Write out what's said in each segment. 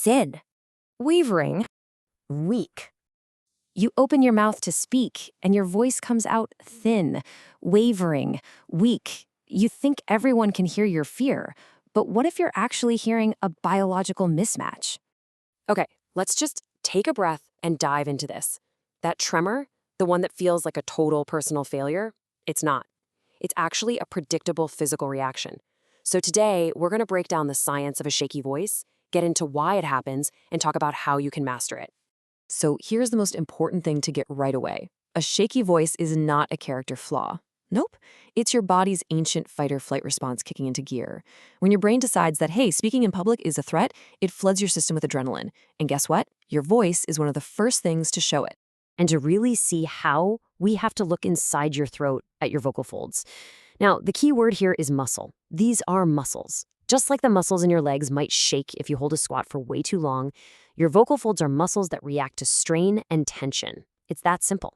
thin. Wavering. Weak. You open your mouth to speak, and your voice comes out thin, wavering, weak. You think everyone can hear your fear, but what if you're actually hearing a biological mismatch? Okay, let's just take a breath and dive into this. That tremor, the one that feels like a total personal failure, it's not. It's actually a predictable physical reaction. So today, we're going to break down the science of a shaky voice, get into why it happens, and talk about how you can master it. So here's the most important thing to get right away. A shaky voice is not a character flaw. Nope. It's your body's ancient fight-or-flight response kicking into gear. When your brain decides that, hey, speaking in public is a threat, it floods your system with adrenaline. And guess what? Your voice is one of the first things to show it. And to really see how, we have to look inside your throat at your vocal folds. Now, the key word here is muscle. These are muscles. Just like the muscles in your legs might shake if you hold a squat for way too long, your vocal folds are muscles that react to strain and tension. It's that simple.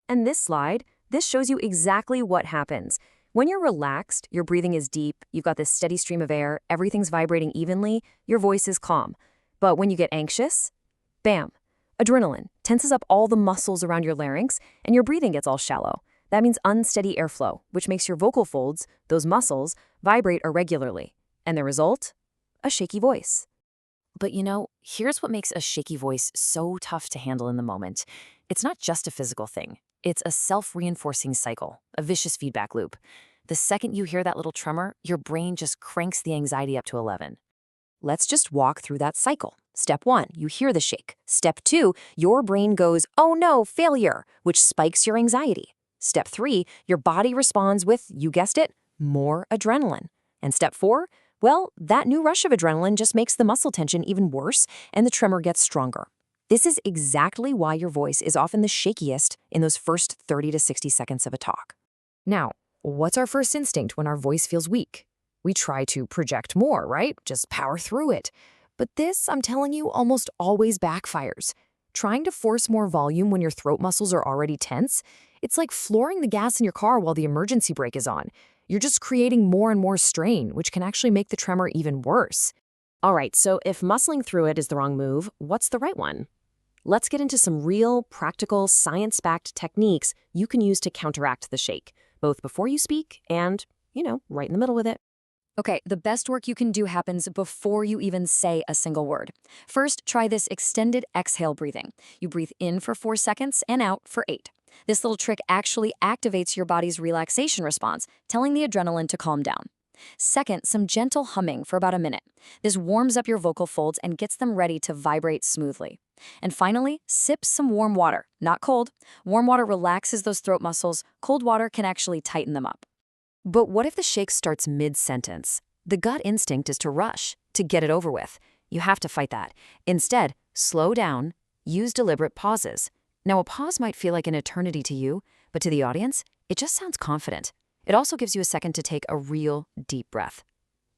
And this slide, this shows you exactly what happens. When you're relaxed, your breathing is deep, you've got this steady stream of air, everything's vibrating evenly, your voice is calm. But when you get anxious, bam, adrenaline tenses up all the muscles around your larynx, and your breathing gets all shallow. That means unsteady airflow, which makes your vocal folds, those muscles, vibrate irregularly. And the result? A shaky voice. But here's what makes a shaky voice so tough to handle in the moment. It's not just a physical thing. It's a self-reinforcing cycle, a vicious feedback loop. The second you hear that little tremor, your brain just cranks the anxiety up to 11. Let's just walk through that cycle. Step 1, you hear the shake. Step 2, your brain goes, oh no, failure, which spikes your anxiety. Step 3, your body responds with, you guessed it, more adrenaline. And step 4, well, that new rush of adrenaline just makes the muscle tension even worse and the tremor gets stronger. This is exactly why your voice is often the shakiest in those first 30 to 60 seconds of a talk. Now, what's our first instinct when our voice feels weak? We try to project more, right? Just power through it. But this, I'm telling you, almost always backfires. Trying to force more volume when your throat muscles are already tense, it's like flooring the gas in your car while the emergency brake is on. You're just creating more and more strain, which can actually make the tremor even worse. All right, so if muscling through it is the wrong move, what's the right one? Let's get into some real, practical, science-backed techniques you can use to counteract the shake, both before you speak and, right in the middle with it. Okay, the best work you can do happens before you even say a single word. First, try this extended exhale breathing. You breathe in for 4 seconds and out for 8. This little trick actually activates your body's relaxation response, telling the adrenaline to calm down. Second, some gentle humming for about a minute. This warms up your vocal folds and gets them ready to vibrate smoothly. And finally, sip some warm water, not cold. Warm water relaxes those throat muscles. Cold water can actually tighten them up. But what if the shake starts mid-sentence? The gut instinct is to rush, to get it over with. You have to fight that. Instead, slow down, use deliberate pauses. Now, a pause might feel like an eternity to you, but to the audience, it just sounds confident. It also gives you a second to take a real deep breath.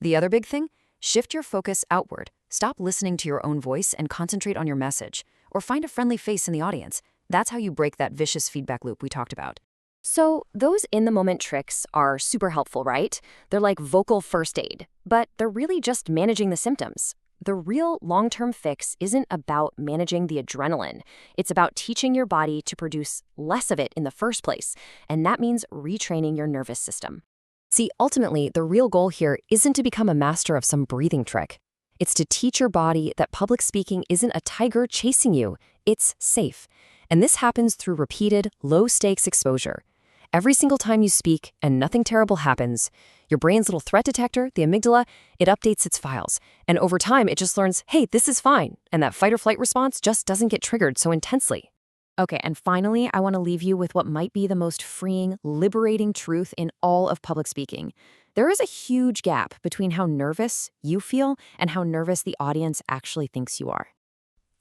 The other big thing? Shift your focus outward. Stop listening to your own voice and concentrate on your message. Or find a friendly face in the audience. That's how you break that vicious feedback loop we talked about. So, those in-the-moment tricks are super helpful, right? They're like vocal first aid, but they're really just managing the symptoms. The real long-term fix isn't about managing the adrenaline. It's about teaching your body to produce less of it in the first place, and that means retraining your nervous system. See, ultimately, the real goal here isn't to become a master of some breathing trick. It's to teach your body that public speaking isn't a tiger chasing you. It's safe. And this happens through repeated, low-stakes exposure. Every single time you speak and nothing terrible happens, your brain's little threat detector, the amygdala, it updates its files. And over time, it just learns, hey, this is fine. And that fight or flight response just doesn't get triggered so intensely. Okay, and finally, I want to leave you with what might be the most freeing, liberating truth in all of public speaking. There is a huge gap between how nervous you feel and how nervous the audience actually thinks you are.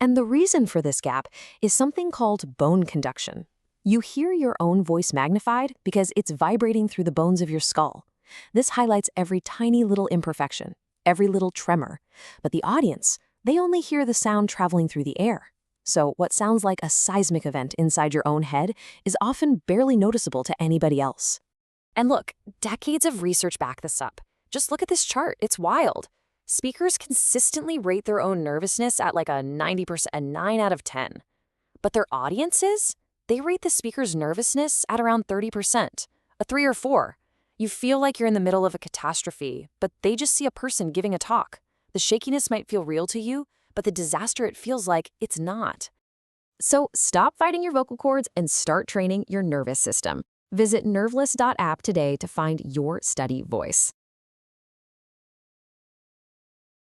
And the reason for this gap is something called bone conduction. You hear your own voice magnified because it's vibrating through the bones of your skull. This highlights every tiny little imperfection, every little tremor. But the audience, they only hear the sound traveling through the air. So what sounds like a seismic event inside your own head is often barely noticeable to anybody else. And look, decades of research back this up. Just look at this chart, it's wild. Speakers consistently rate their own nervousness at like a 90%, a 9 out of 10. But their audiences, they rate the speaker's nervousness at around 30%, a 3 or 4. You feel like you're in the middle of a catastrophe, but they just see a person giving a talk. The shakiness might feel real to you, but the disaster it feels like, it's not. So stop fighting your vocal cords and start training your nervous system. Visit nerveless.app today to find your steady voice.